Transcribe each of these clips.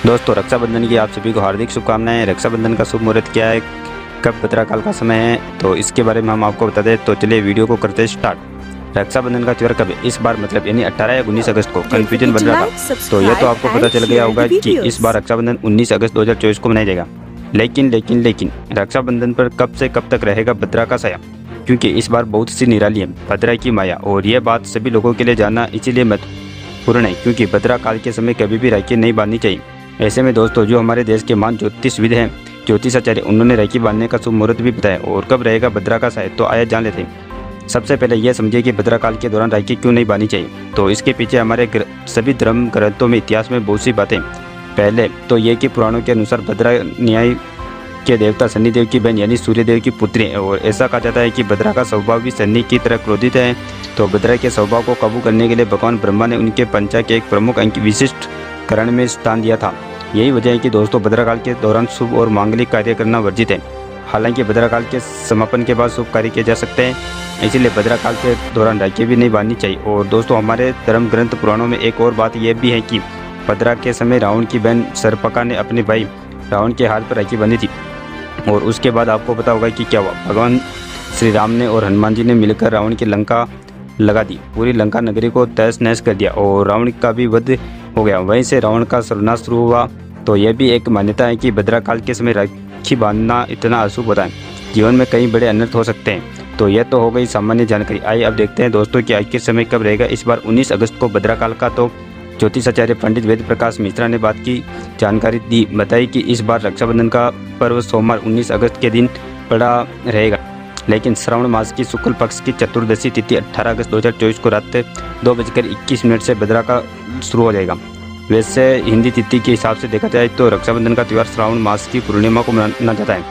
दोस्तों रक्षाबंधन की आप सभी को हार्दिक शुभकामनाएं। रक्षाबंधन का शुभ मुहूर्त क्या है, कब भद्रा काल का समय है, तो इसके बारे में हम आपको बता दें। तो चलिए वीडियो को करते हैं स्टार्ट। रक्षाबंधन का त्योहार कब है इस बार, मतलब यानी 18 या 19 अगस्त को। कंफ्यूजन बन रहा था, तो यह तो आपको पता चल गया होगा कि इस बार रक्षाबंधन 19 अगस्त 2024 को मनाया जाएगा। लेकिन रक्षाबंधन पर कब से कब तक रहेगा भद्रा का साया, क्योंकि इस बार बहुत सी निराली है भद्रा की माया। और यह बात सभी लोगों के लिए जानना इसीलिए महत्वपूर्ण है, क्योंकि भद्रा काल के समय कभी भी राखी नहीं बांधनी चाहिए। ऐसे में दोस्तों, जो हमारे देश के महान ज्योतिषविद हैं, ज्योतिषाचार्य, उन्होंने राखी बांधने का शुभ मुहूर्त भी बताया। और कब रहेगा भद्रा का साया, तो आइए जान लेते हैं। सबसे पहले यह समझिए कि भद्रा काल के दौरान राखी क्यों नहीं बांधनी चाहिए। तो इसके पीछे हमारे सभी धर्म ग्रंथों में, इतिहास में बहुत सी बातें। पहले तो ये कि पुराणों के अनुसार भद्रा न्याय के देवता शनिदेव की बहन यानी सूर्यदेव की पुत्री है। और ऐसा कहा जाता है कि भद्रा का स्वभाव भी शनि की तरह क्रोधित है। तो भद्रा के स्वभाव को काबू करने के लिए भगवान ब्रह्मा ने उनके पंचा के एक प्रमुख अंक विशिष्ट करण में स्थान दिया था। यही वजह है कि दोस्तों भद्रा काल के दौरान शुभ और मांगलिक कार्य करना वर्जित है। हालांकि भद्रा काल के समापन के बाद शुभ कार्य किए जा सकते हैं, इसीलिए भद्रा काल के दौरान राखी भी नहीं बांधनी चाहिए। और दोस्तों, हमारे धर्म ग्रंथ पुराणों में एक और बात यह भी है कि भद्रा के समय रावण की बहन शर्पका ने अपने भाई रावण के हाथ पर राखी बांधी थी। और उसके बाद आपको पता होगा कि क्या हुआ। भगवान श्री राम ने और हनुमान जी ने मिलकर रावण की लंका लगा दी, पूरी लंका नगरी को तहस नहस कर दिया और रावण का भी वध हो गया। वहीं से रावण का सर्वनाश शुरू हुआ। तो यह भी एक मान्यता है कि भद्रा काल के समय राखी बांधना इतना अशुभ होता है, जीवन में कई बड़े अनर्थ हो सकते हैं। तो यह तो हो गई सामान्य जानकारी। आइए अब देखते हैं दोस्तों कि आखिर समय कब रहेगा इस बार 19 अगस्त को भद्रा काल का। तो ज्योतिषाचार्य पंडित वेद प्रकाश मिश्रा ने बात की जानकारी दी, बताई कि इस बार रक्षाबंधन का पर्व सोमवार 19 अगस्त के दिन पड़ा रहेगा। लेकिन श्रावण मास की शुक्ल पक्ष की चतुर्दशी तिथि 18 अगस्त 2024 को रात 2:21 से भद्रा का शुरू हो जाएगा। वैसे हिंदी तिथि के हिसाब से देखा जाए तो रक्षाबंधन का त्यौहार श्रावण मास की पूर्णिमा को मनाया जाता है,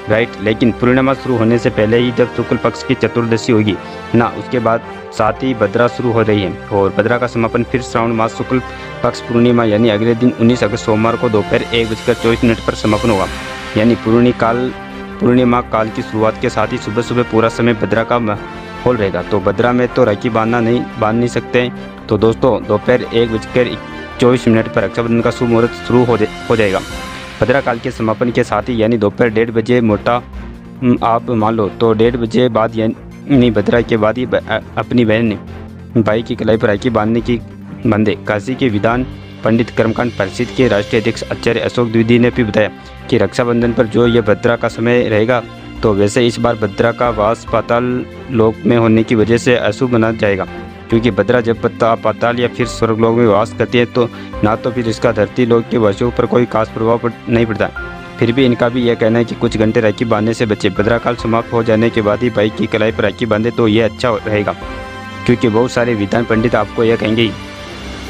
राइट। लेकिन पूर्णिमा शुरू होने से पहले ही जब शुक्ल पक्ष की चतुर्दशी होगी ना, उसके बाद साथ ही भद्रा शुरू हो रही है। और भद्रा का समापन फिर श्रावण मास शुक्ल पक्ष पूर्णिमा यानी अगले दिन 19 अगस्त सोमवार को दोपहर 1:24 पर समापन होगा। यानी पूर्णिमा काल की शुरुआत के साथ ही सुबह सुबह पूरा समय भद्रा का माहौल रहेगा। तो भद्रा में तो राखी बांध नहीं सकते। तो दोस्तों, दोपहर 1:24 पर रक्षाबंधन का शुभ मुहूर्त शुरू हो जाएगा। भद्रा काल के समापन के साथ ही यानी दोपहर 1:30 बजे मोटा आप मान लो, तो 1:30 बजे बाद यानी भद्रा के बाद ही अपनी बहन भाई की कलाई पर राखी बांधे। काशी के विद्वान पंडित कर्मकांड परिषद के राष्ट्रीय अध्यक्ष आचार्य अशोक द्विवेदी ने भी बताया कि रक्षाबंधन पर जो यह भद्रा का समय रहेगा, तो वैसे इस बार भद्रा का वास पाताल लोक में होने की वजह से अशुभ माना जाएगा। क्योंकि भद्रा जब पाताल या फिर स्वर्गलोक में वास करती है, तो ना तो फिर इसका धरती लोक के वासियों पर कोई खास प्रभाव नहीं पड़ता। फिर भी इनका भी यह कहना है कि कुछ घंटे राखी बांधने से बचे। भद्रा काल समाप्त हो जाने के बाद ही भाई की कलाई पर राखी बांधे तो यह अच्छा रहेगा, क्योंकि बहुत सारे विद्वान पंडित आपको यह कहेंगे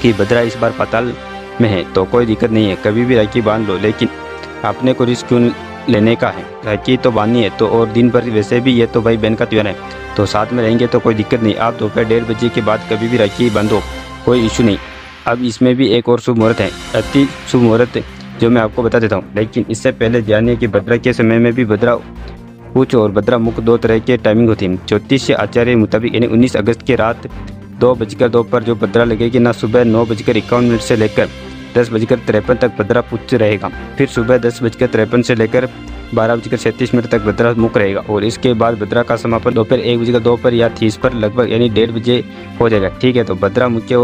कि भद्रा इस बार पाताल में है, तो कोई दिक्कत नहीं है, कभी भी राखी बांध लो। लेकिन आपने को रिस्क क्यों लेने का है, राखी तो बांधनी है। तो और दिन भर वैसे भी ये तो भाई बहन का त्योहार है, तो साथ में रहेंगे तो कोई दिक्कत नहीं। आप दोपहर 1:30 बजे के बाद कभी भी राखी बांधो, कोई इशू नहीं। अब इसमें भी एक और शुभ मुहूर्त है, अति शुभ मुहूर्त, जो मैं आपको बता देता हूँ। लेकिन इससे पहले जानिए कि भद्रा के समय में भी भद्रा उच्च और भद्रा मुख दो तरह के टाइमिंग होती है। ज्योतिष आचार्य मुताबिक यानी 19 अगस्त के रात 2:02 पर जो भद्रा लगेगी ना, सुबह 9:51 से लेकर 10:53 तक भद्रा पुच्छ रहेगा। फिर सुबह 10:53 से लेकर 12:37 तक भद्रा मुख रहेगा। और इसके बाद भद्रा का समापन दोपहर 1:02 पर या 30 पर लगभग यानी 1:30 बजे हो जाएगा, ठीक है। तो भद्रा मुख्य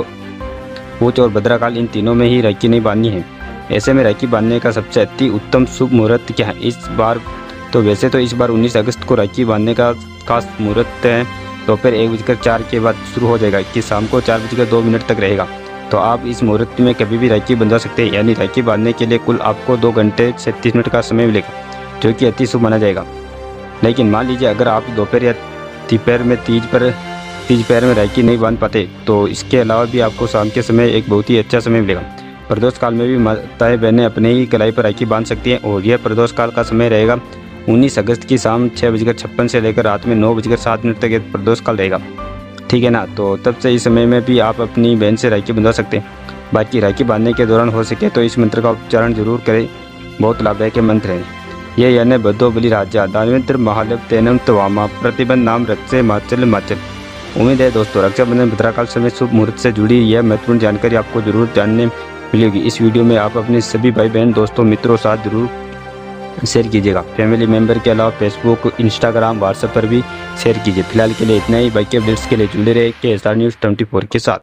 उच्च और भद्रा काल इन तीनों में ही राखी नहीं बांधनी है। ऐसे में राखी बांधने का सबसे अति उत्तम शुभ मुहूर्त क्या है इस बार, तो वैसे तो इस बार 19 अगस्त को राखी बांधने का खास मुहूर्त है दोपहर 1:04 के बाद शुरू हो जाएगा कि शाम को 4:02 तक रहेगा। तो आप इस मुहूर्त में कभी भी राखी बंधवा सकते हैं। यानी राखी बांधने के लिए कुल आपको 2 घंटे 37 मिनट का समय मिलेगा, जो कि अति शुभ माना जाएगा। लेकिन मान लीजिए अगर आप दोपहर या दोपहर में तीज पैर में राखी नहीं बांध पाते, तो इसके अलावा भी आपको शाम के समय एक बहुत ही अच्छा समय मिलेगा। प्रदोष काल में भी माताएं बहनें अपने ही कलाई पर राखी बांध सकती हैं। और यह प्रदोष काल का समय रहेगा 19 अगस्त की शाम 6:56 से लेकर रात में 9:07 तक यह प्रदोष काल रहेगा, ठीक है ना। तो तब से इस समय में भी आप अपनी बहन से राखी बंधवा सकते हैं। बाकी राखी बांधने के दौरान हो सके तो इस मंत्र का उच्चारण जरूर करें, बहुत लाभदायक मंत्र है ये। यानी बद्धो बलि राजा दानवेंद्र महालव तेनम तवामा प्रतिबंध नाम रक्षे माचल। उम्मीद है दोस्तों रक्षाबंधन भद्रा काल समय शुभ मुहूर्त से जुड़ी यह महत्वपूर्ण जानकारी आपको जरूर जानने मिलेगी। इस वीडियो में आप अपने सभी भाई बहन दोस्तों मित्रों साथ जरूर शेयर कीजिएगा। फैमिली मेंबर के अलावा फेसबुक, इंस्टाग्राम, व्हाट्सएप पर भी शेयर कीजिए। फिलहाल के लिए इतना ही। बाकी अपडेट्स के लिए जुड़े रहे KSR News 24 के साथ।